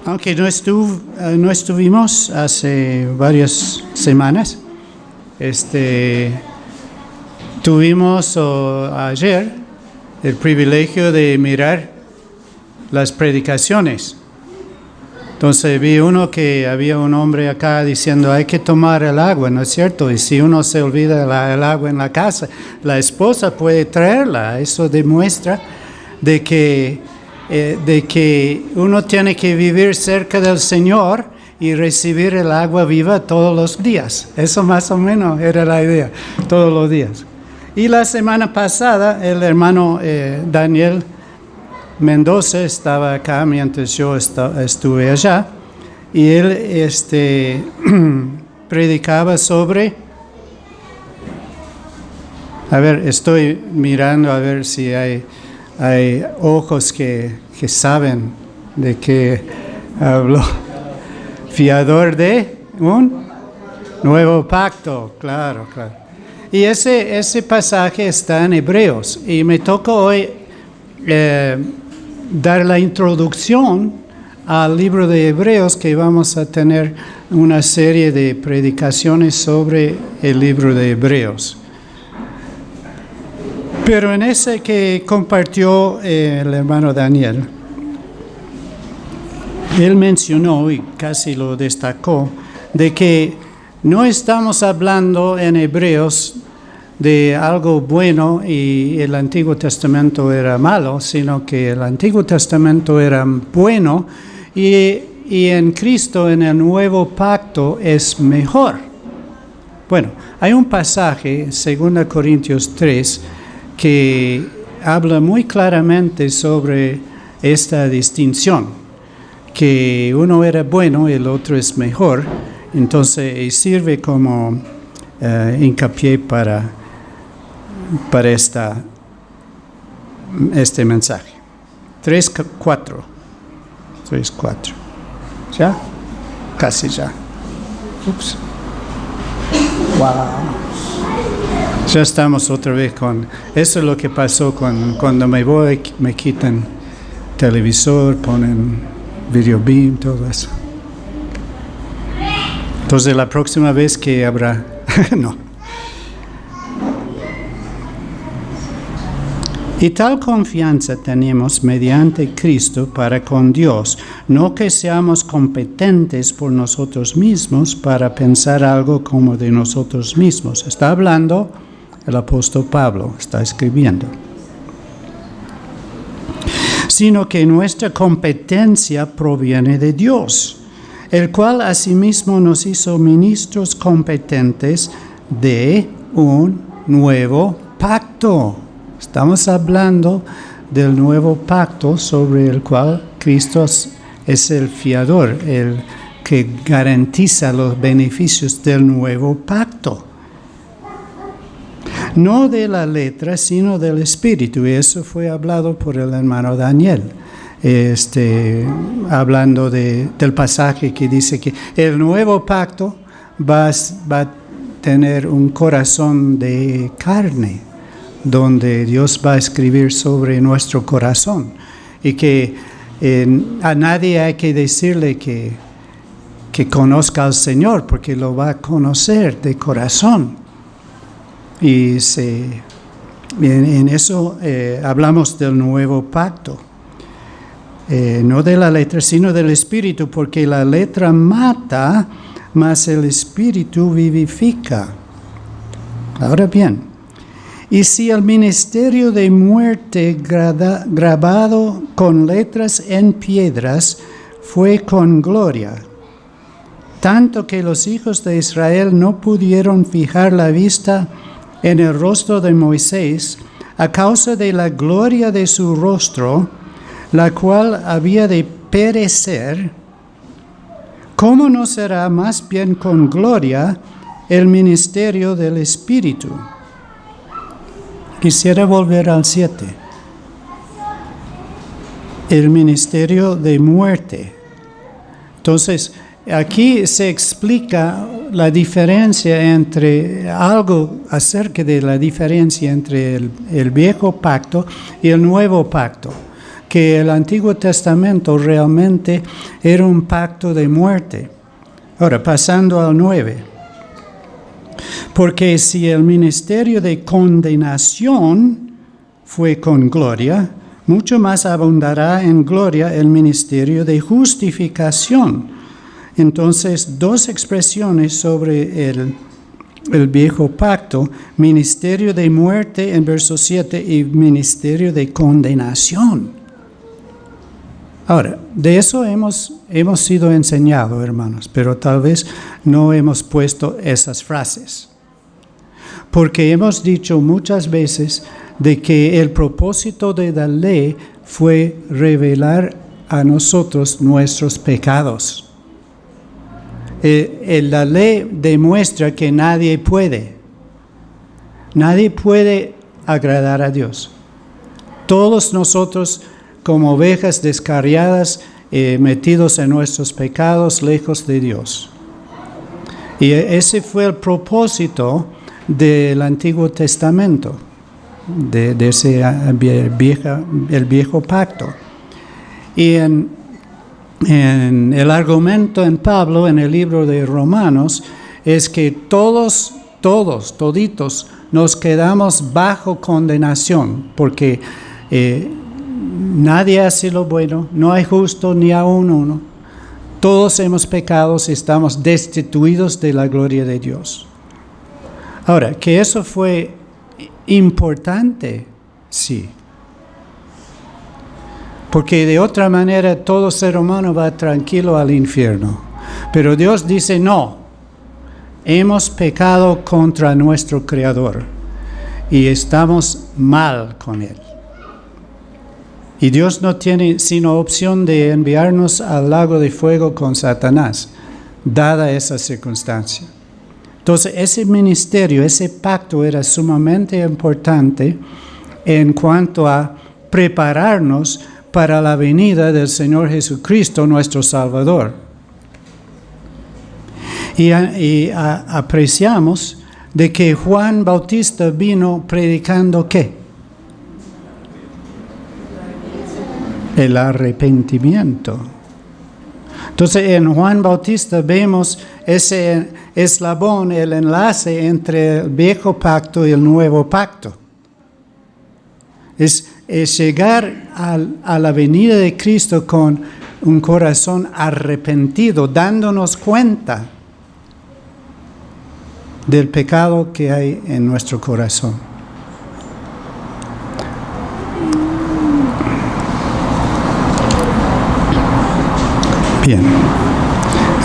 Aunque no estuvimos hace varias semanas, tuvimos ayer el privilegio de mirar las predicaciones. Entonces vi que había un hombre acá diciendo hay que tomar el agua, ¿no es cierto? Y si uno se olvida el agua en la casa, la esposa puede traerla. Eso demuestra de que uno tiene que vivir cerca del Señor y recibir el agua viva todos los días. Eso más o menos era la idea, todos los días. Y la semana pasada el hermano Daniel Mendoza estaba acá mientras yo estuve allá y él predicaba sobre, a ver, estoy mirando a ver si hay ojos que saben de qué habló. Fiador de un nuevo pacto, claro. Y ese pasaje está en Hebreos y me toca hoy dar la introducción al libro de Hebreos, que vamos a tener una serie de predicaciones sobre el libro de Hebreos. Pero en ese que compartió el hermano Daniel, él mencionó y casi lo destacó, de que no estamos hablando en Hebreos de algo bueno y el Antiguo Testamento era malo, sino que el Antiguo Testamento era bueno y en Cristo, en el Nuevo Pacto, es mejor. Bueno, hay un pasaje, 2 Corintios 3, que habla muy claramente sobre esta distinción, que uno era bueno y el otro es mejor, entonces sirve como hincapié para este mensaje. 3:4. ¿Ya? Casi ya. Ups. Wow. Ya estamos otra vez con... Eso es lo que pasó cuando me voy, me quitan televisor, ponen video beam, todo eso. Entonces la próxima vez que habrá... no. Y tal confianza tenemos mediante Cristo para con Dios, no que seamos competentes por nosotros mismos para pensar algo como de nosotros mismos. Está hablando el apóstol Pablo, está escribiendo. Sino que nuestra competencia proviene de Dios, el cual asimismo nos hizo ministros competentes de un nuevo pacto. Estamos hablando del nuevo pacto sobre el cual Cristo es el fiador, el que garantiza los beneficios del nuevo pacto. No de la letra, sino del espíritu. Y eso fue hablado por el hermano Daniel, hablando del pasaje que dice que el nuevo pacto va a tener un corazón de carne, donde Dios va a escribir sobre nuestro corazón y que a nadie hay que decirle que conozca al Señor, porque lo va a conocer de corazón. Y en eso hablamos del nuevo pacto, no de la letra, sino del espíritu, porque la letra mata, mas el espíritu vivifica. Ahora bien, y si el ministerio de muerte grabado con letras en piedras fue con gloria, tanto que los hijos de Israel no pudieron fijar la vista en el rostro de Moisés a causa de la gloria de su rostro, la cual había de perecer, ¿cómo no será más bien con gloria el ministerio del Espíritu? Quisiera volver al 7. El ministerio de muerte. Entonces, aquí se explica la diferencia entre algo acerca de la diferencia entre el viejo pacto y el nuevo pacto, que el Antiguo Testamento realmente era un pacto de muerte. Ahora, pasando al 9. Porque si el ministerio de condenación fue con gloria, mucho más abundará en gloria el ministerio de justificación. Entonces, dos expresiones sobre el viejo pacto: ministerio de muerte en verso 7 y ministerio de condenación. Ahora, de eso hemos sido enseñados, hermanos, pero tal vez no hemos puesto esas frases. Porque hemos dicho muchas veces de que el propósito de la ley fue revelar a nosotros nuestros pecados. La ley demuestra que nadie puede agradar a Dios. Todos nosotros, como ovejas descarriadas, metidos en nuestros pecados, lejos de Dios. Y ese fue el propósito del Antiguo Testamento, de ese el viejo pacto. Y en el argumento en Pablo, en el libro de Romanos, es que toditos, nos quedamos bajo condenación, porque nadie hace lo bueno, no hay justo ni aún uno. Todos hemos pecado y estamos destituidos de la gloria de Dios. Ahora, que eso fue importante, sí. Porque de otra manera todo ser humano va tranquilo al infierno. Pero Dios dice no, hemos pecado contra nuestro Creador y estamos mal con Él. Y Dios no tiene sino opción de enviarnos al lago de fuego con Satanás, dada esa circunstancia. Entonces, ese ministerio, ese pacto era sumamente importante en cuanto a prepararnos para la venida del Señor Jesucristo, nuestro Salvador. Y apreciamos de que Juan Bautista vino predicando ¿qué? El arrepentimiento. Entonces en Juan Bautista vemos ese eslabón, el enlace entre el viejo pacto y el nuevo pacto. Es llegar a la venida de Cristo con un corazón arrepentido, dándonos cuenta del pecado que hay en nuestro corazón. Bien,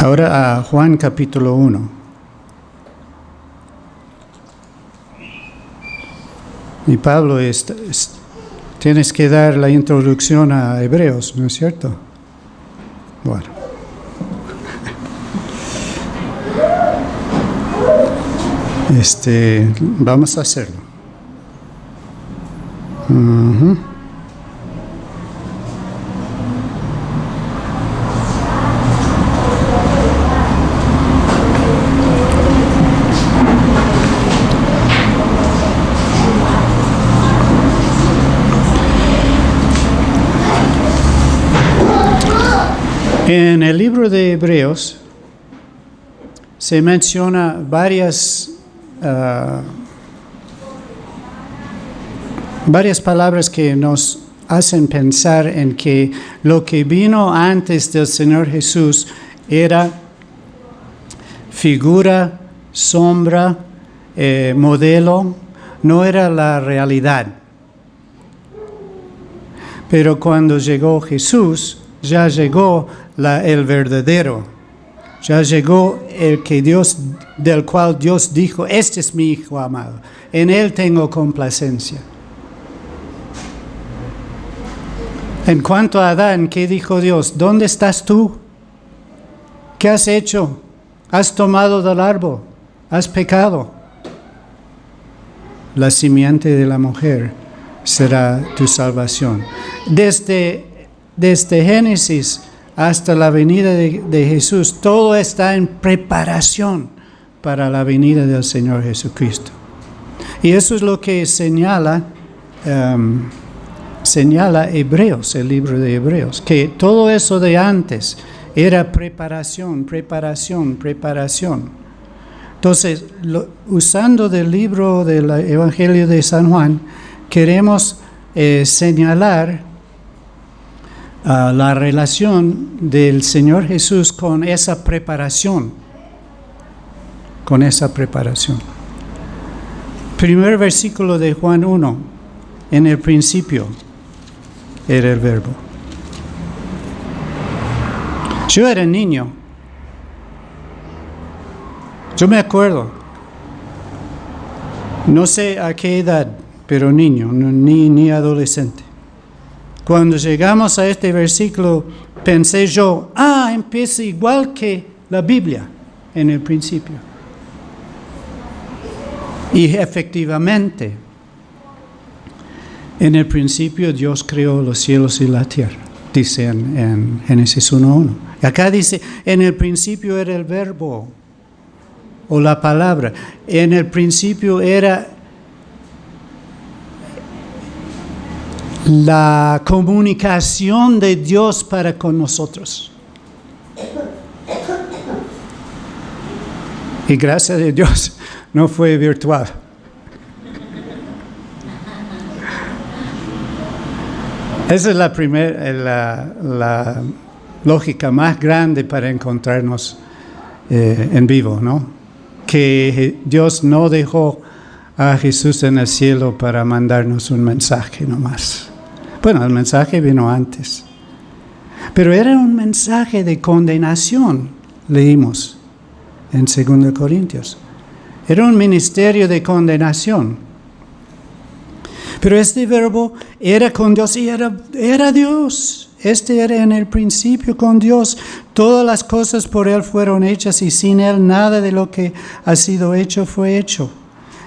ahora a Juan capítulo 1. Y Pablo, tienes que dar la introducción a Hebreos, ¿no es cierto? Bueno. Vamos a hacerlo. En el libro de Hebreos se menciona varias palabras que nos hacen pensar en que lo que vino antes del Señor Jesús era figura, sombra, modelo, no era la realidad. Pero cuando llegó Jesús, ya llegó el verdadero. Ya llegó el que del cual Dios dijo, este es mi Hijo amado, en Él tengo complacencia. En cuanto a Adán, ¿qué dijo Dios? ¿Dónde estás tú? ¿Qué has hecho? ¿Has tomado del árbol? ¿Has pecado? La simiente de la mujer será tu salvación. Desde Génesis hasta la venida de Jesús, todo está en preparación para la venida del Señor Jesucristo. Y eso es lo que señala señala Hebreos, el libro de Hebreos, que todo eso de antes era preparación. Entonces, usando del libro del Evangelio de San Juan, queremos señalar la relación del Señor Jesús con esa preparación. Primer versículo de Juan 1, en el principio era el Verbo. Yo era niño. Yo me acuerdo. No sé a qué edad, pero niño, ni adolescente. Cuando llegamos a este versículo, pensé yo, empieza igual que la Biblia en el principio. Y efectivamente, en el principio Dios creó los cielos y la tierra, dice en Génesis 1:1. Y acá dice, en el principio era el Verbo, o la palabra. En el principio era la comunicación de Dios para con nosotros. Y gracias a Dios no fue virtual. Esa es la lógica más grande para encontrarnos en vivo, ¿no? Que Dios no dejó a Jesús en el cielo para mandarnos un mensaje nomás. Bueno, el mensaje vino antes. Pero era un mensaje de condenación, leímos en 2 Corintios. Era un ministerio de condenación. Pero este Verbo era con Dios y era Dios. Este era en el principio con Dios. Todas las cosas por Él fueron hechas y sin Él nada de lo que ha sido hecho fue hecho.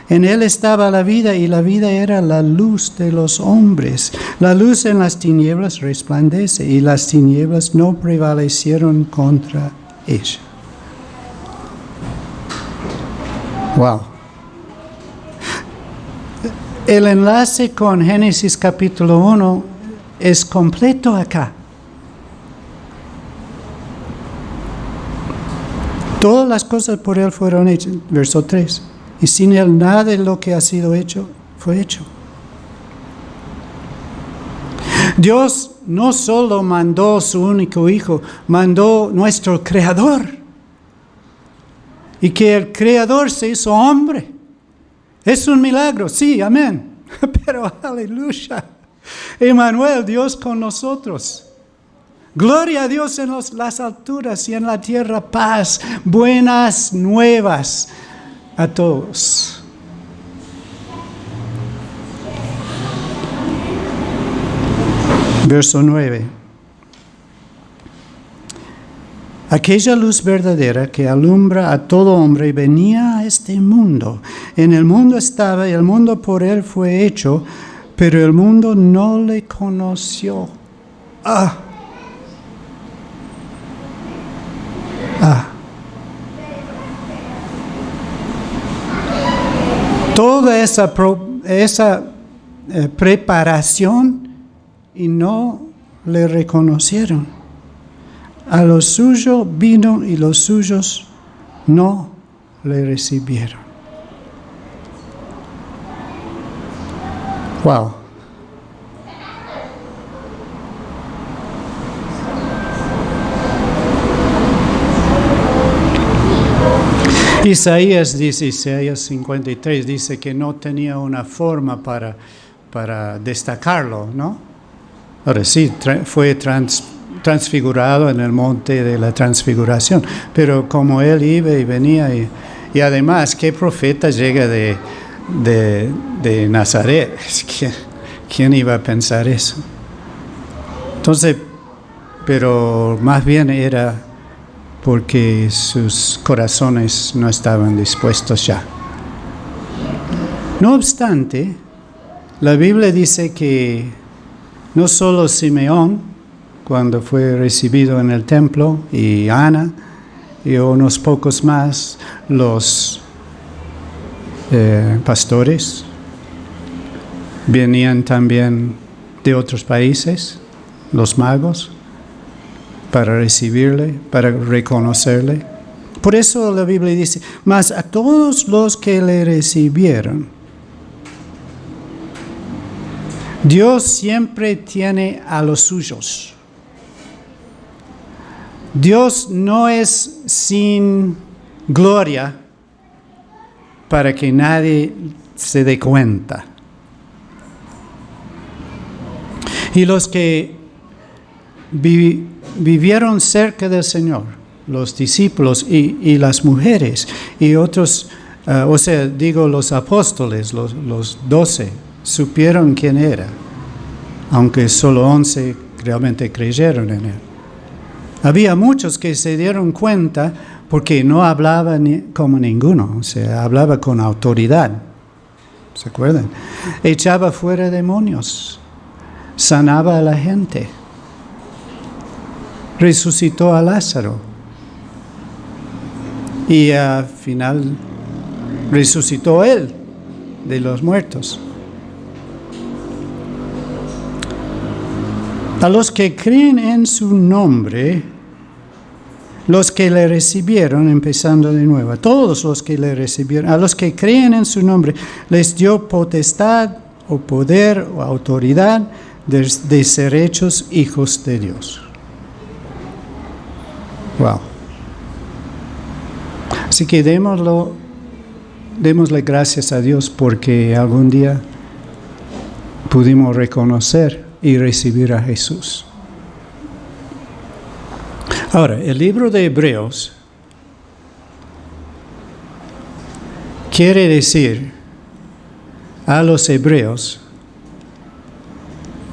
En Él estaba la vida y la vida era la luz de los hombres. La luz en las tinieblas resplandece y las tinieblas no prevalecieron contra ella. Wow. El enlace con Génesis capítulo 1 es completo acá. Todas las cosas por Él fueron hechas, verso 3. Y sin Él nada de lo que ha sido hecho fue hecho. Dios no solo mandó su único Hijo, mandó nuestro Creador. Y que el Creador se hizo hombre. Es un milagro, sí, amén. Pero aleluya. Emmanuel, Dios con nosotros. Gloria a Dios en las alturas y en la tierra paz, buenas nuevas a todos. Verso 9. Aquella luz verdadera que alumbra a todo hombre venía a este mundo. En el mundo estaba y el mundo por Él fue hecho, pero el mundo no le conoció. Toda esa preparación y no le reconocieron. A lo suyo vino y los suyos no le recibieron. Wow. Isaías 53 dice que no tenía una forma para destacarlo, ¿no? Ahora sí, fue transfigurado en el monte de la transfiguración, pero como Él iba y venía, y además, ¿qué profeta llega de Nazaret? ¿Quién iba a pensar eso? Entonces, pero más bien era porque sus corazones no estaban dispuestos ya. No obstante, la Biblia dice que no solo Simeón, cuando fue recibido en el templo, y Ana, y unos pocos más, los pastores, venían también de otros países, los magos, para recibirle, para reconocerle. Por eso la Biblia dice, mas a todos los que le recibieron, Dios siempre tiene a los suyos. Dios no es sin gloria para que nadie se dé cuenta. Y los que vivieron cerca del Señor, los discípulos y las mujeres y otros, los apóstoles, los 12, supieron quién era, aunque solo 11 realmente creyeron en él. Había muchos que se dieron cuenta porque no hablaba como ninguno, hablaba con autoridad. ¿Se acuerdan? Echaba fuera demonios, sanaba a la gente, resucitó a Lázaro y al final resucitó él de los muertos. A los que creen en su nombre, los que le recibieron, empezando de nuevo, a todos los que le recibieron, a los que creen en su nombre, les dio potestad o poder o autoridad de ser hechos hijos de Dios. Wow. Así que démosle gracias a Dios porque algún día pudimos reconocer y recibir a Jesús. Ahora, el libro de Hebreos quiere decir a los hebreos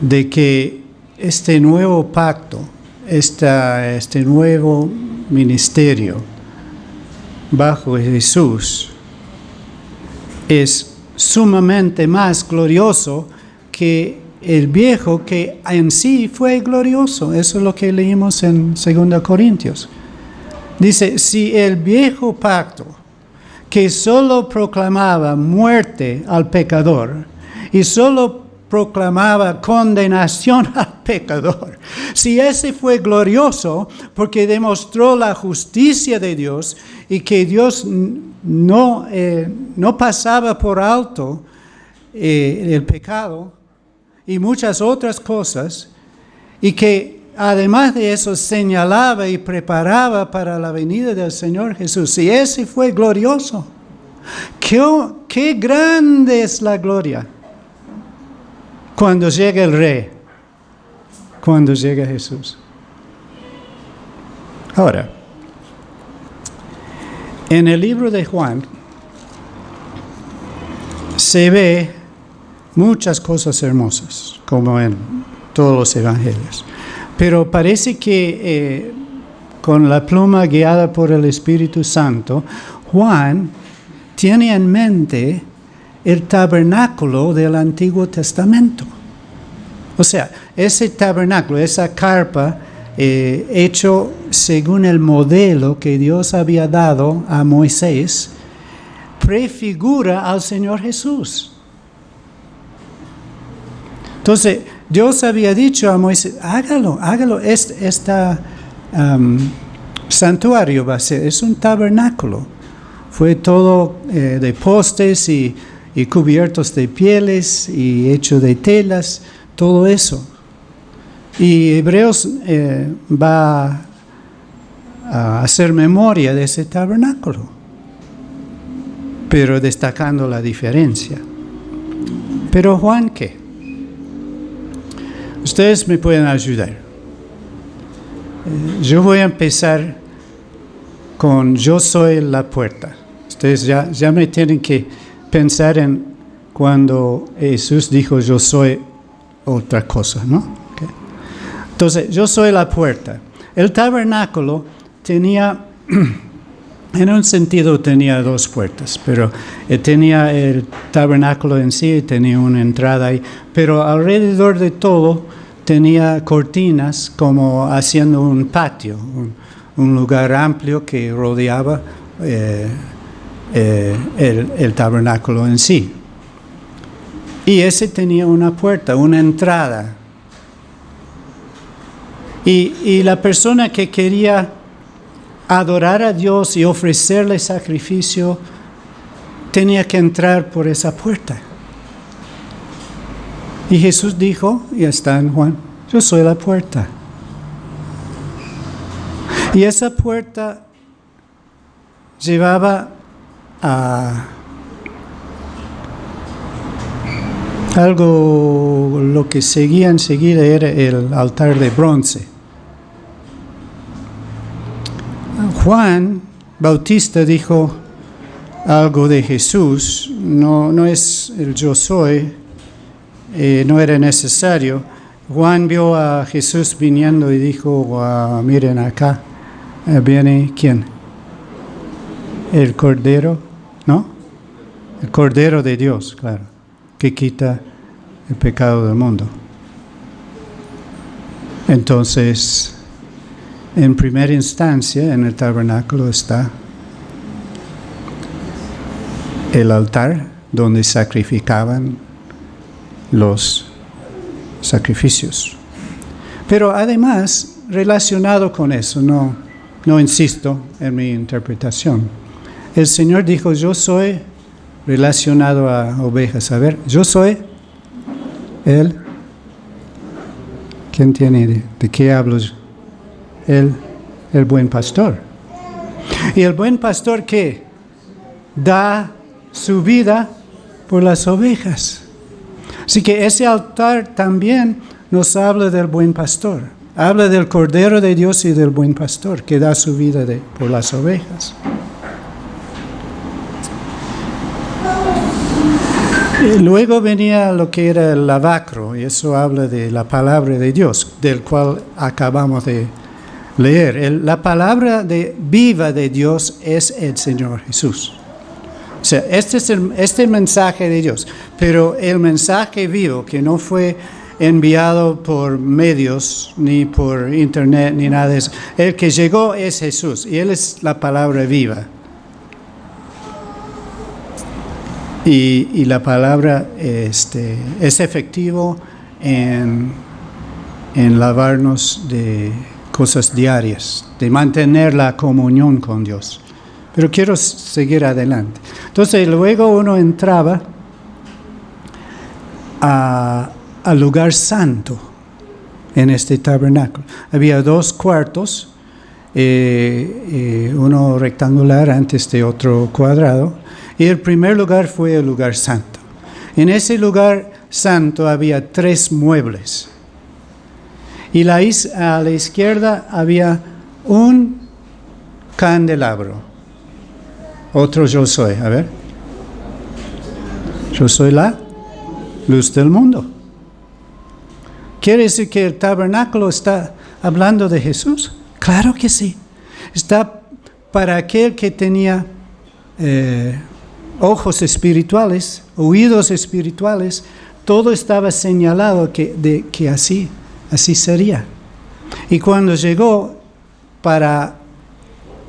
de que este nuevo pacto, este nuevo ministerio bajo Jesús es sumamente más glorioso que el viejo, que en sí fue glorioso. Eso es lo que leímos en 2 Corintios. Dice, si el viejo pacto, que solo proclamaba muerte al pecador y solo proclamaba condenación al pecador, si ese fue glorioso porque demostró la justicia de Dios y que Dios no pasaba por alto el pecado y muchas otras cosas, y que además de eso señalaba y preparaba para la venida del Señor Jesús. Y ese fue glorioso. ¡Qué grande es la gloria! Cuando llega el Rey, cuando llega Jesús. Ahora, en el libro de Juan se ve muchas cosas hermosas, como en todos los evangelios. Pero parece que con la pluma guiada por el Espíritu Santo, Juan tiene en mente el tabernáculo del Antiguo Testamento. O sea, ese tabernáculo, esa carpa, hecho según el modelo que Dios había dado a Moisés, prefigura al Señor Jesús. Entonces, Dios había dicho a Moisés, hágalo, santuario va a ser, es un tabernáculo. Fue todo de postes y cubiertos de pieles y hecho de telas, todo eso. Y Hebreos va a hacer memoria de ese tabernáculo, pero destacando la diferencia. Pero Juan, ¿qué? Ustedes me pueden ayudar. Yo voy a empezar con yo soy la puerta. Ustedes ya me tienen que pensar en cuando Jesús dijo yo soy otra cosa, ¿no? Okay. Entonces, yo soy la puerta. El tabernáculo tenía, en un sentido tenía dos puertas, pero tenía el tabernáculo en sí, tenía una entrada ahí, pero alrededor de todo tenía cortinas como haciendo un patio, un lugar amplio que rodeaba el tabernáculo en sí. Y ese tenía una puerta, una entrada Y la persona que quería adorar a Dios y ofrecerle sacrificio tenía que entrar por esa puerta. Y Jesús dijo, y está en Juan, yo soy la puerta. Y esa puerta llevaba a algo, lo que seguía enseguida era el altar de bronce. Juan Bautista dijo algo de Jesús, no es el yo soy, no era necesario. Juan vio a Jesús viniendo y dijo, miren acá, viene ¿quién? El Cordero, ¿no? El Cordero de Dios, claro, que quita el pecado del mundo. Entonces, en primera instancia, en el tabernáculo está el altar donde sacrificaban los sacrificios. Pero además, relacionado con eso, no insisto en mi interpretación, el Señor dijo, yo soy relacionado a ovejas. A ver, yo soy Él. ¿Quién tiene de qué hablo yo? El buen pastor. Y el buen pastor que da su vida por las ovejas. Así que ese altar también nos habla del buen pastor. Habla del Cordero de Dios y del buen pastor que da su vida por las ovejas. Y luego venía lo que era el lavacro, y eso habla de la palabra de Dios, del cual acabamos de leer. La palabra viva de Dios es el Señor Jesús. O sea, este es el mensaje de Dios, pero el mensaje vivo que no fue enviado por medios, ni por internet, ni nada de eso. El que llegó es Jesús, y Él es la palabra viva. Y la palabra es efectivo en lavarnos de cosas diarias, de mantener la comunión con Dios. Pero quiero seguir adelante. Entonces luego uno entraba al lugar santo en este tabernáculo. Había 2 cuartos, uno rectangular antes de otro cuadrado. Y el primer lugar fue el lugar santo. En ese lugar santo había 3 muebles. Y a la izquierda había un candelabro. Otro yo soy, a ver. Yo soy la luz del mundo. ¿Quiere decir que el tabernáculo está hablando de Jesús? Claro que sí. Está para aquel que tenía ojos espirituales, oídos espirituales, todo estaba señalado que así sería. Y cuando llegó para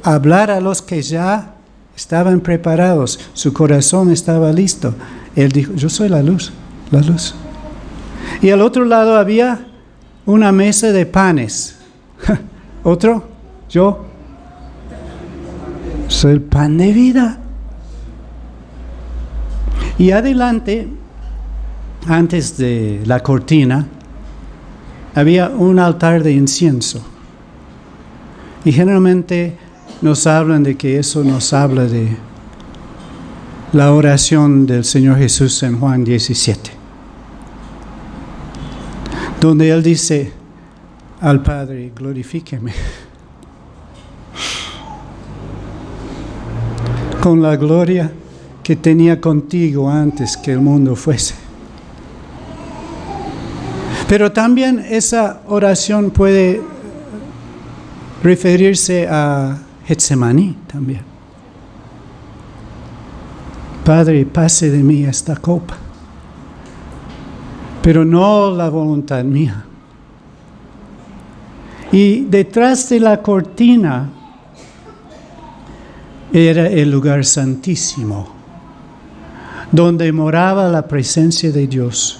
hablar a los que ya estaban preparados, su corazón estaba listo, Él dijo, yo soy la luz. Y al otro lado había una mesa de panes. Otro, yo soy el pan de vida. Y adelante, antes de la cortina, había un altar de incienso. Y generalmente nos hablan de que eso nos habla de la oración del Señor Jesús en Juan 17. Donde Él dice al Padre, glorifíqueme con la gloria que tenía contigo antes que el mundo fuese. Pero también esa oración puede referirse a Getsemaní también. Padre, pase de mí esta copa, pero no la voluntad mía. Y detrás de la cortina era el lugar santísimo, donde moraba la presencia de Dios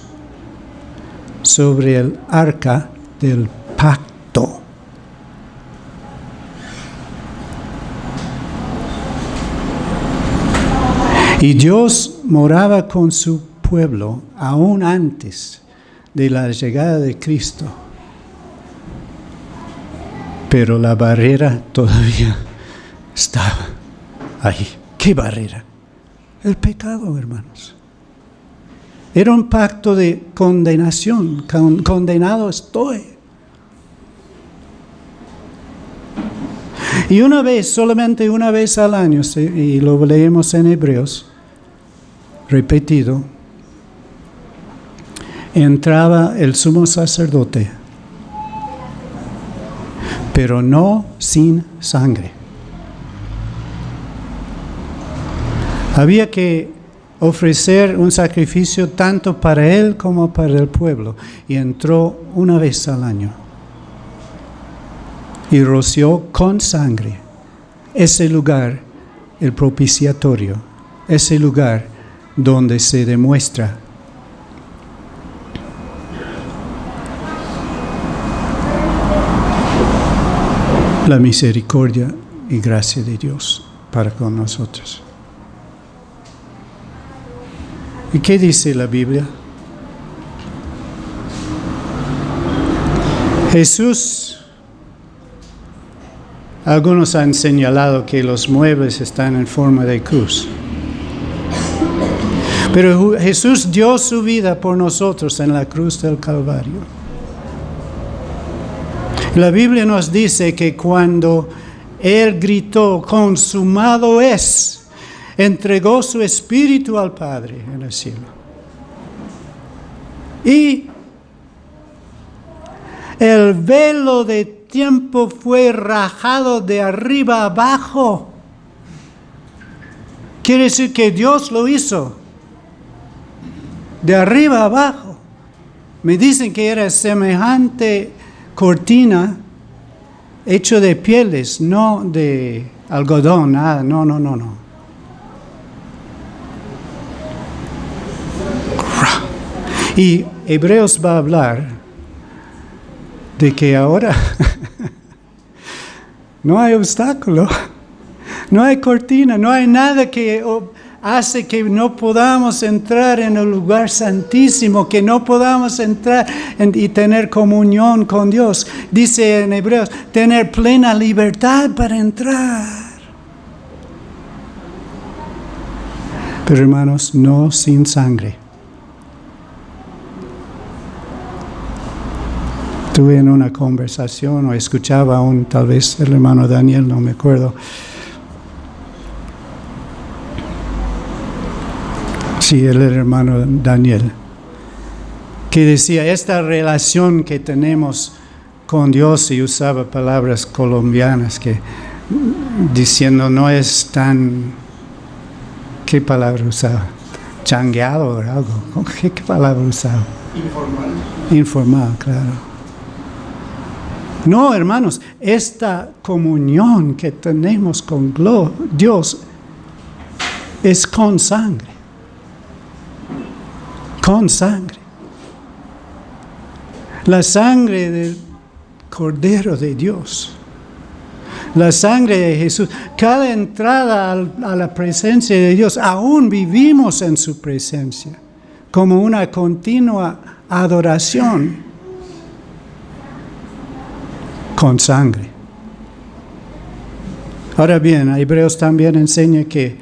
sobre el arca del pacto. Y Dios moraba con su pueblo aún antes de la llegada de Cristo. Pero la barrera todavía estaba ahí. ¿Qué barrera? El pecado, hermanos. Era un pacto de condenación. Condenado estoy. Y una vez, solamente una vez al año, y lo leemos en Hebreos, repetido, entraba el sumo sacerdote, pero no sin sangre. Había que ofrecer un sacrificio tanto para él como para el pueblo, y entró una vez al año. Y roció con sangre ese lugar, el propiciatorio, ese lugar donde se demuestra la misericordia y gracia de Dios para con nosotros. ¿Y qué dice la Biblia? Jesús, algunos han señalado que los muebles están en forma de cruz. Pero Jesús dio su vida por nosotros en la cruz del Calvario. La Biblia nos dice que cuando Él gritó, consumado es, entregó su espíritu al Padre en el cielo. Y el velo de tiempo fue rajado de arriba abajo. Quiere decir que Dios lo hizo de arriba abajo. Me dicen que era semejante cortina hecho de pieles, no de algodón, nada, no. Y Hebreos va a hablar de que ahora no hay obstáculo, no hay cortina, no hay nada que hace que no podamos entrar en el lugar santísimo, que no podamos entrar y tener comunión con Dios. Dice en Hebreos, tener plena libertad para entrar. Pero hermanos, no sin sangre. Estuve en una conversación o escuchaba tal vez el hermano Daniel, no me acuerdo. Sí, el hermano Daniel, que decía, esta relación que tenemos con Dios, y usaba palabras colombianas, que diciendo no es tan, ¿qué palabra usaba? Changueado o algo, ¿qué palabra usaba? Informal, claro. No, hermanos, esta comunión que tenemos con Dios es con sangre. Con sangre. La sangre del Cordero de Dios. La sangre de Jesús. Cada entrada a la presencia de Dios, aún vivimos en su presencia, como una continua adoración. Con sangre. Ahora bien, Hebreos también enseña que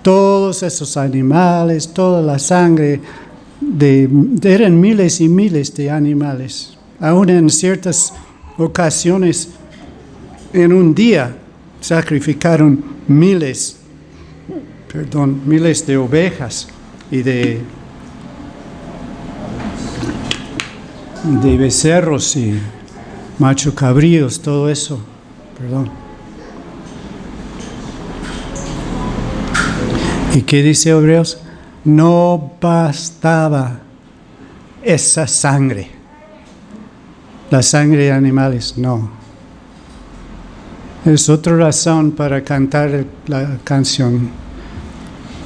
todos esos animales, toda la sangre, eran miles y miles de animales. Aún en ciertas ocasiones, en un día, sacrificaron miles de ovejas y de becerros y macho cabríos, todo eso. ¿Y qué dice Hebreos? No bastaba esa sangre. La sangre de animales, no. Es otra razón para cantar la canción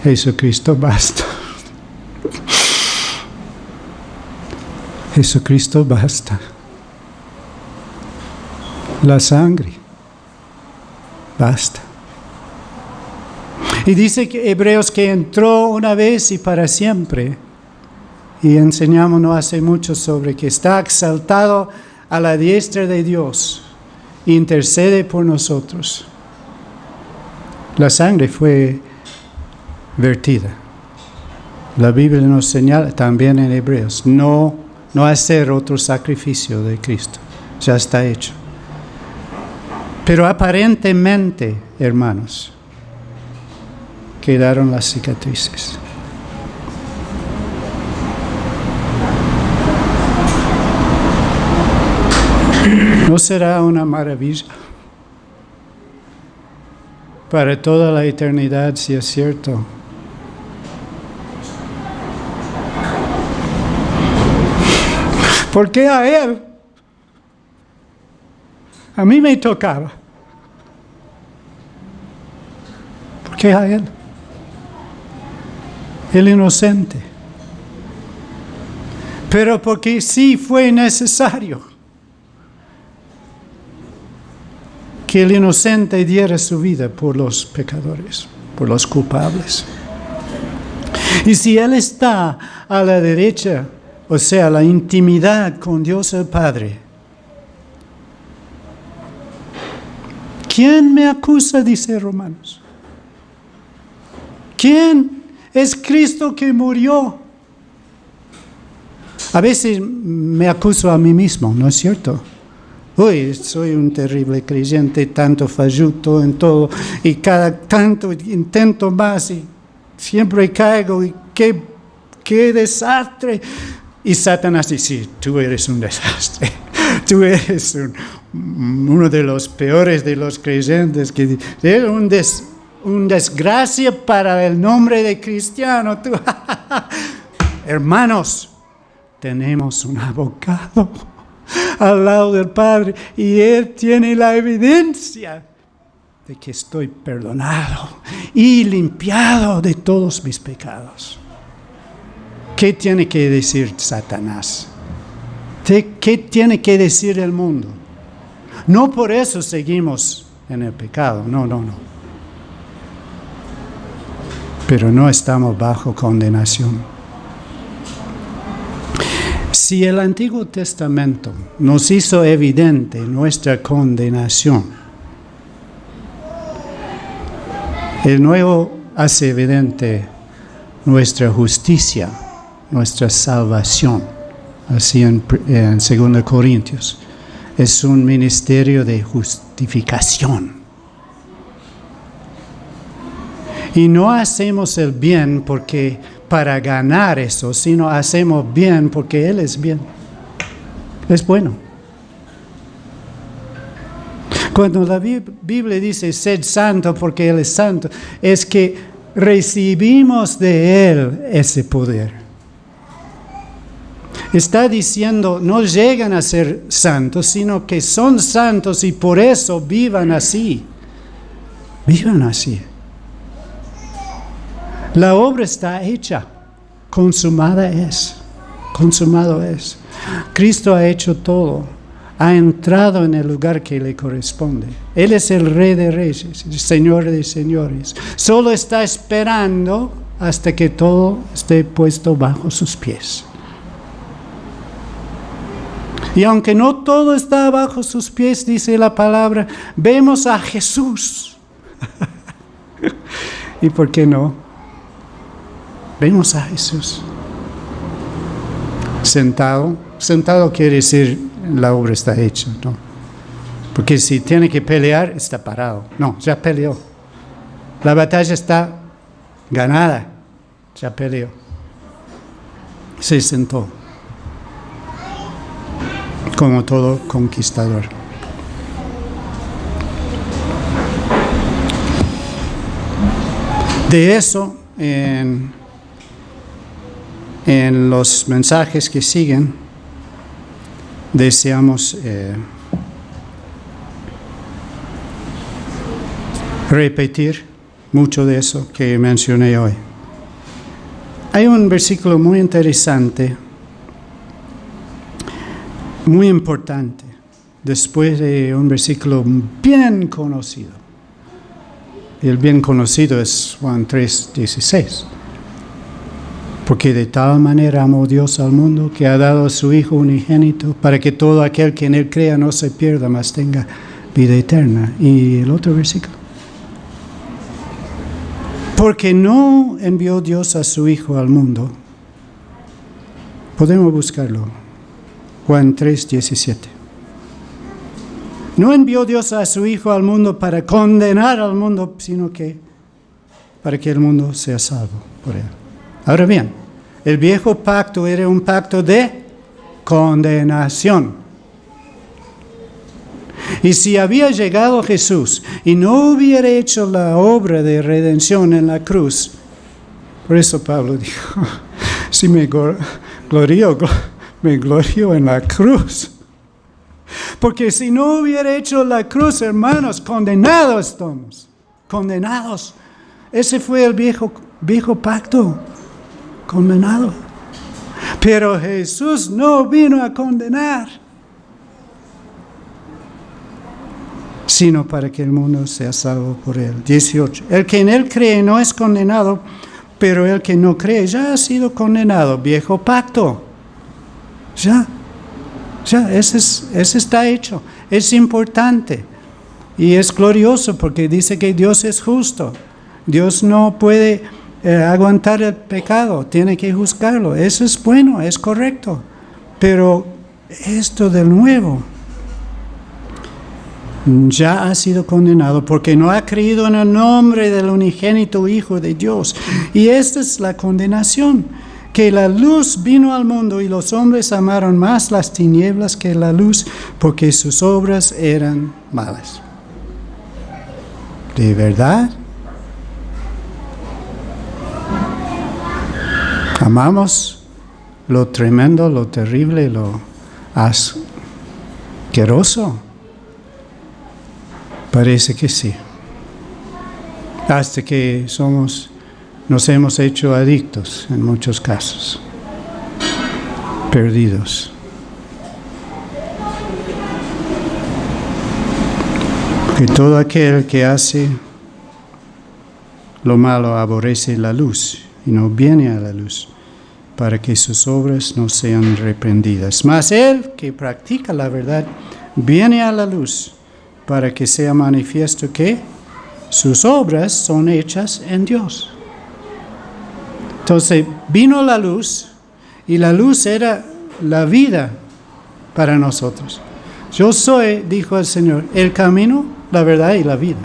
Jesucristo basta. Jesucristo basta. La sangre basta. Y dice que Hebreos que entró una vez y para siempre. Y enseñamos no hace mucho sobre que está exaltado a la diestra de Dios. Intercede por nosotros. La sangre fue vertida. La Biblia nos señala también en Hebreos, no hacer otro sacrificio de Cristo. Ya está hecho. Pero aparentemente, hermanos, quedaron las cicatrices. ¿No será una maravilla para toda la eternidad si es cierto? ¿Por qué a él? A mí me tocaba. ¿Por qué a él? El inocente. Pero porque sí fue necesario que el inocente diera su vida por los pecadores, por los culpables. Y si él está a la derecha, o sea, la intimidad con Dios el Padre, ¿quién me acusa? Dice Romanos. ¿Quién es Cristo que murió? A veces me acuso a mí mismo, ¿no es cierto? Uy, soy un terrible creyente, tanto falluto en todo, y cada tanto intento más, y siempre caigo, y qué desastre. Y Satanás dice, tú eres un desastre, tú eres uno de los peores de los creyentes, que eres un desgracia para el nombre de cristiano. Tú. Hermanos, tenemos un abogado al lado del Padre y Él tiene la evidencia de que estoy perdonado y limpiado de todos mis pecados. ¿Qué tiene que decir Satanás? ¿Qué tiene que decir el mundo? No por eso seguimos en el pecado, no. Pero no estamos bajo condenación. Si el Antiguo Testamento nos hizo evidente nuestra condenación, el Nuevo hace evidente nuestra justicia, nuestra salvación. Así en 2 Corintios. Es un ministerio de justificación. Y no hacemos el bien para ganar eso, sino hacemos bien porque Él es bien. Es bueno. Cuando la Biblia dice sed santo porque Él es santo, es que recibimos de Él ese poder. Está diciendo, no llegan a ser santos, sino que son santos y por eso vivan así. Vivan así. La obra está hecha, consumada es, consumado es. Cristo ha hecho todo, ha entrado en el lugar que le corresponde. Él es el Rey de Reyes, el Señor de Señores. Solo está esperando hasta que todo esté puesto bajo sus pies. Y aunque no todo está bajo sus pies, dice la palabra, vemos a Jesús. ¿Y por qué no? Vemos a Jesús. Sentado. Sentado quiere decir la obra está hecha, ¿no? Porque si tiene que pelear, está parado. No, ya peleó. La batalla está ganada. Ya peleó. Se sentó. Como todo conquistador. De eso, en los mensajes que siguen, deseamos repetir mucho de eso que mencioné hoy. Hay un versículo muy interesante, muy importante, después de un versículo bien conocido. el bien conocido es Juan 3:16. Porque de tal manera amó Dios al mundo que ha dado a su Hijo unigénito para que todo aquel que en Él crea no se pierda, mas tenga vida eterna. Y el otro versículo. Porque no envió Dios a su Hijo al mundo. Podemos buscarlo. Juan 3:17. No envió Dios a su Hijo al mundo para condenar al mundo, sino que para que el mundo sea salvo por Él. Ahora bien, el viejo pacto era un pacto de condenación. Y si había llegado Jesús y no hubiera hecho la obra de redención en la cruz, por eso Pablo dijo, si me glorío en la cruz. Porque si no hubiera hecho la cruz, hermanos, condenados estamos. Condenados. Ese fue el viejo pacto. Condenado. Pero Jesús no vino a condenar, sino para que el mundo sea salvo por Él. 18. El que en Él cree no es condenado, pero el que no cree ya ha sido condenado. Viejo pacto. Ya, ese está hecho. Es importante. Y es glorioso porque dice que Dios es justo. Dios no puede aguantar el pecado, tiene que juzgarlo. Eso es bueno, es correcto. Pero esto del nuevo ya ha sido condenado porque no ha creído en el nombre del unigénito Hijo de Dios. Y esta es la condenación, que la luz vino al mundo y los hombres amaron más las tinieblas que la luz porque sus obras eran malas. ¿De verdad? Amamos lo tremendo, lo terrible, lo asqueroso. Parece que sí. Hasta que nos hemos hecho adictos en muchos casos. Perdidos. Que todo aquel que hace lo malo aborrece la luz y no viene a la luz, para que sus obras no sean reprendidas. Mas el que practica la verdad viene a la luz, para que sea manifiesto que sus obras son hechas en Dios. Entonces vino la luz, y la luz era la vida para nosotros. Yo soy, dijo el Señor, el camino, la verdad y la vida.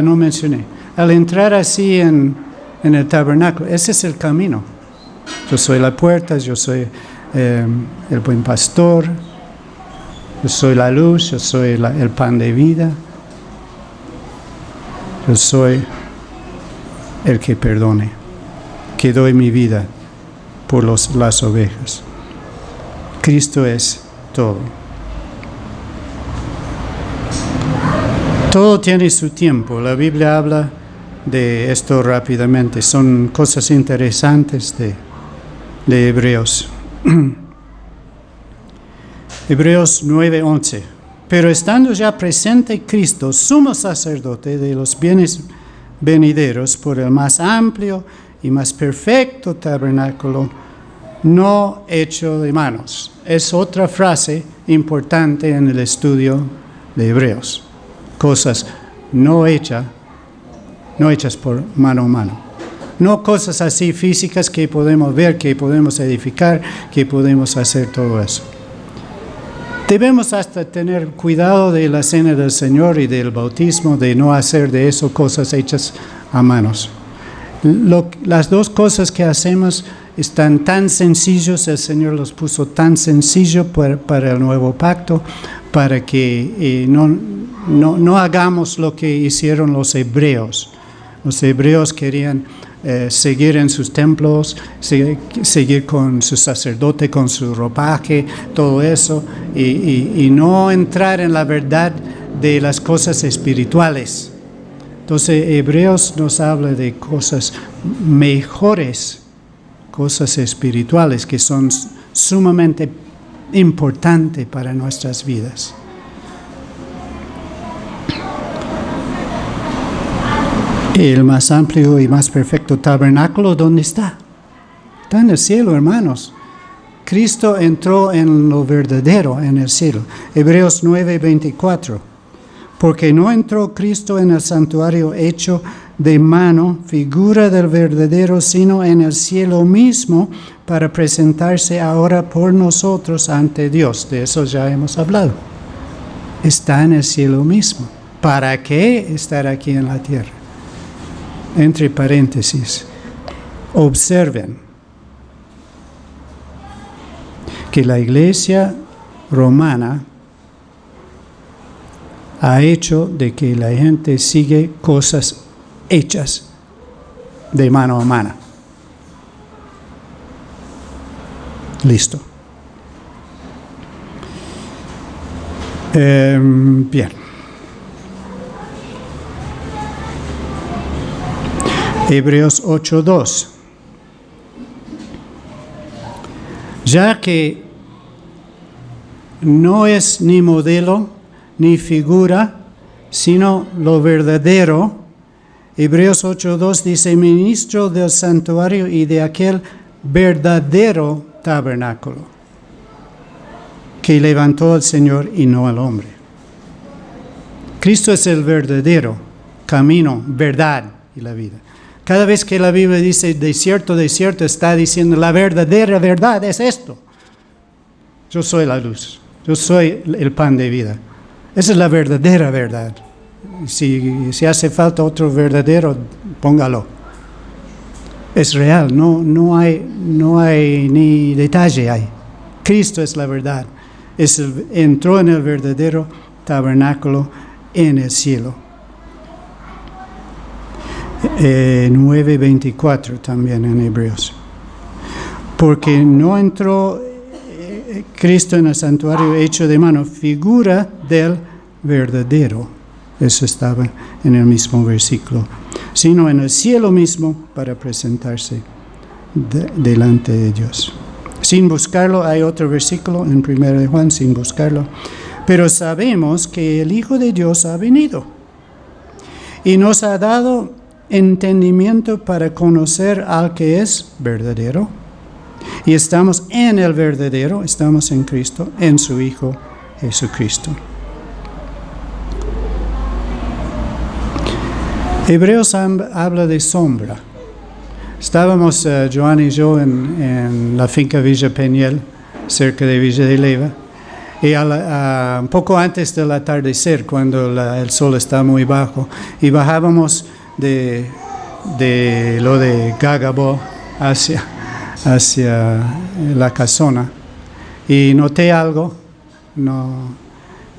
No mencioné. Al entrar así en el tabernáculo, ese es el camino. Yo soy la puerta, yo soy el buen pastor, yo soy la luz, yo soy el pan de vida, yo soy el que perdone, que doy mi vida por las ovejas. Cristo es todo. Todo tiene su tiempo. La Biblia habla de esto rápidamente. Son cosas interesantes de Hebreos. Hebreos 9:11. Pero estando ya presente Cristo, sumo sacerdote de los bienes venideros, por el más amplio y más perfecto tabernáculo, no hecho de manos. Es otra frase importante en el estudio de Hebreos. Cosas no hechas por mano a mano. No cosas así físicas que podemos ver, que podemos edificar, que podemos hacer todo eso. Debemos hasta tener cuidado de la cena del Señor y del bautismo, de no hacer de eso cosas hechas a manos. Las dos cosas que hacemos están tan sencillos, el Señor los puso tan sencillo para el nuevo pacto, para que no hagamos lo que hicieron los hebreos. Los hebreos querían seguir en sus templos, seguir con su sacerdote, con su ropaje, todo eso, y no entrar en la verdad de las cosas espirituales. Entonces, Hebreos nos habla de cosas mejores, cosas espirituales que son sumamente importantes para nuestras vidas. El más amplio y más perfecto tabernáculo, ¿dónde está? Está en el cielo, hermanos. Cristo entró en lo verdadero, en el cielo. Hebreos 9:24. Porque no entró Cristo en el santuario hecho de mano, figura del verdadero, sino en el cielo mismo, para presentarse ahora por nosotros ante Dios. De eso ya hemos hablado. Está en el cielo mismo. ¿Para qué estar aquí en la tierra? Entre paréntesis, observen que la iglesia romana ha hecho de que la gente sigue cosas hechas de mano a mano. Listo. Bien. Hebreos 8:2. Ya que no es ni modelo ni figura, sino lo verdadero. Hebreos 8:2 dice, ministro del santuario y de aquel verdadero tabernáculo que levantó el Señor y no el hombre. Cristo es el verdadero camino, verdad y la vida. Cada vez que la Biblia dice desierto, desierto, está diciendo la verdadera verdad es esto. Yo soy la luz, yo soy el pan de vida. Esa es la verdadera verdad. Si hace falta otro verdadero, póngalo. Es real, no hay ni detalle ahí. Cristo es la verdad. Entró en el verdadero tabernáculo en el cielo. 9:24 también en Hebreos. Porque no entró Cristo en el santuario hecho de mano, figura del verdadero. Eso estaba en el mismo versículo. Sino en el cielo mismo para presentarse delante de Dios. Sin buscarlo, hay otro versículo en 1 de Juan, sin buscarlo. Pero sabemos que el Hijo de Dios ha venido y nos ha dado entendimiento para conocer al que es verdadero. Y estamos en el verdadero, estamos en Cristo, en su Hijo Jesucristo. Hebreos habla de sombra. Estábamos, Joan y yo, en la finca Villa Peñel, cerca de Villa de Leyva, y un poco antes del atardecer, cuando el sol está muy bajo, y bajábamos de lo de Gagabo hacia la casona, y noté algo,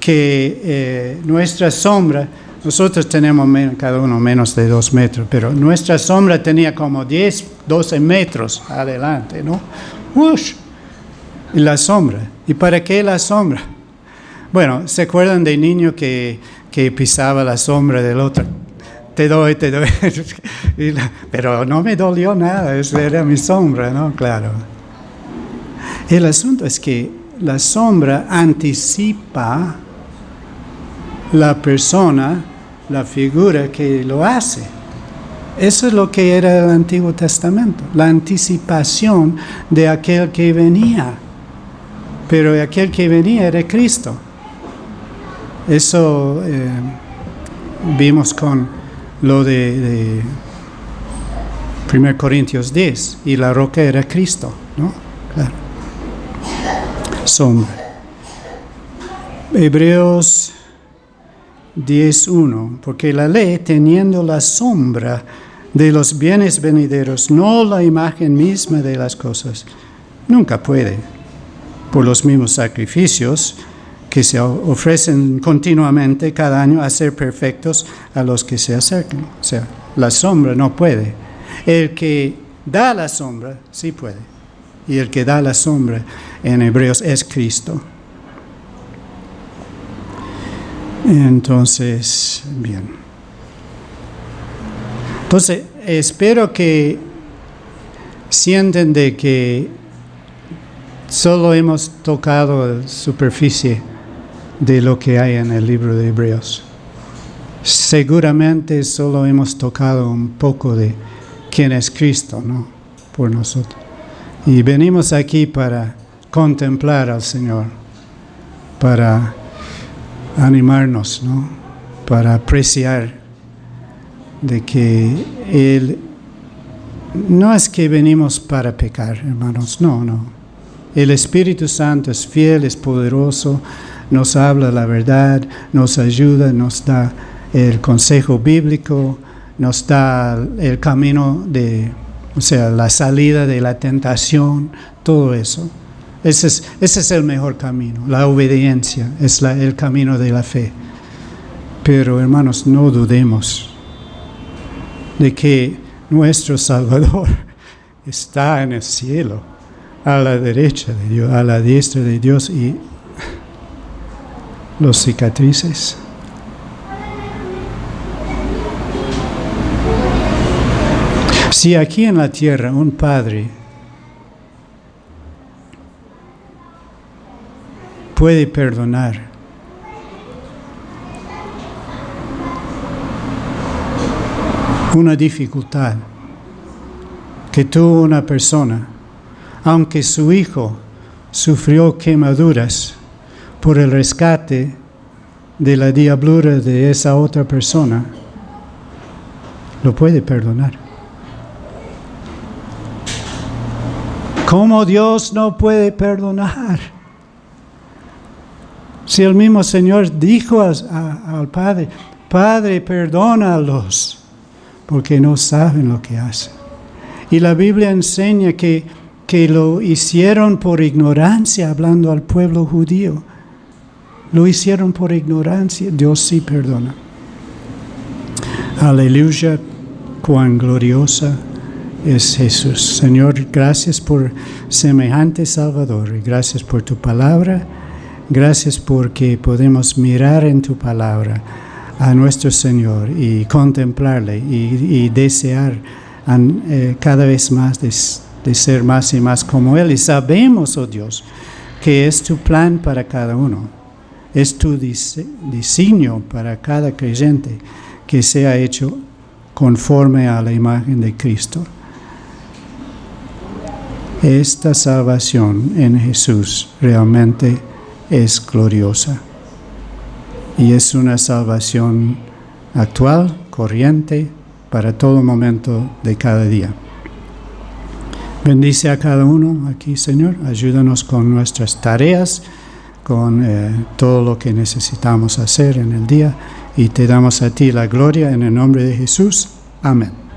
que nuestra sombra, nosotros tenemos cada uno menos de 2 metros, pero nuestra sombra tenía como 10, 12 metros adelante, ¿no? ¡Ush! Y la sombra. ¿Y para qué la sombra? Bueno, ¿se acuerdan de niño que pisaba la sombra del otro? Te doy. Pero no me dolió nada, era mi sombra, ¿no? Claro. El asunto es que la sombra anticipa la persona, la figura que lo hace. Eso es lo que era el Antiguo Testamento, la anticipación de aquel que venía. Pero aquel que venía era Cristo. Eso vimos con lo de 1 Corintios 10, y la roca era Cristo, ¿no? Claro. Sombra. Hebreos 10:1, porque la ley, teniendo la sombra de los bienes venideros, no la imagen misma de las cosas, nunca puede, por los mismos sacrificios que se ofrecen continuamente cada año, hacer perfectos a los que se acercan. O sea, la sombra no puede. El que da la sombra sí puede. Y el que da la sombra en Hebreos es Cristo. Entonces, bien. Entonces, espero que sienten de que solo hemos tocado la superficie de lo que hay en el libro de Hebreos. seguramente solo hemos tocado un poco de quién es Cristo, ¿no? Por nosotros. Y venimos aquí para contemplar al Señor, para animarnos, ¿no? Para apreciar de que Él, no es que venimos para pecar, hermanos, no. El Espíritu Santo es fiel, es poderoso, nos habla la verdad, nos ayuda, nos da el consejo bíblico, nos da el camino la salida de la tentación, todo eso. Ese es el mejor camino, la obediencia es el camino de la fe. Pero hermanos, no dudemos de que nuestro Salvador está en el cielo, a la derecha de Dios, a la diestra de Dios, y los cicatrices. Si aquí en la tierra un padre puede perdonar una dificultad que tuvo una persona, aunque su hijo sufrió quemaduras por el rescate de la diablura de esa otra persona, lo puede perdonar. ¿Cómo Dios no puede perdonar? Si el mismo Señor dijo al Padre, Padre, perdónalos, porque no saben lo que hacen. Y la Biblia enseña que lo hicieron por ignorancia, hablando al pueblo judío. Lo hicieron por ignorancia, Dios sí perdona. Aleluya, cuán gloriosa es Jesús. Señor, gracias por semejante Salvador, y gracias por tu palabra, gracias porque podemos mirar en tu palabra a nuestro Señor y contemplarle y desear cada vez más de ser más y más como Él. Y sabemos, oh Dios, que es tu plan para cada uno, es tu diseño para cada creyente que sea hecho conforme a la imagen de Cristo. Esta salvación en Jesús realmente es gloriosa y es una salvación actual, corriente, para todo momento de cada día. Bendice a cada uno aquí, Señor. Ayúdanos con nuestras tareas, con todo lo que necesitamos hacer en el día, y te damos a ti la gloria en el nombre de Jesús. Amén.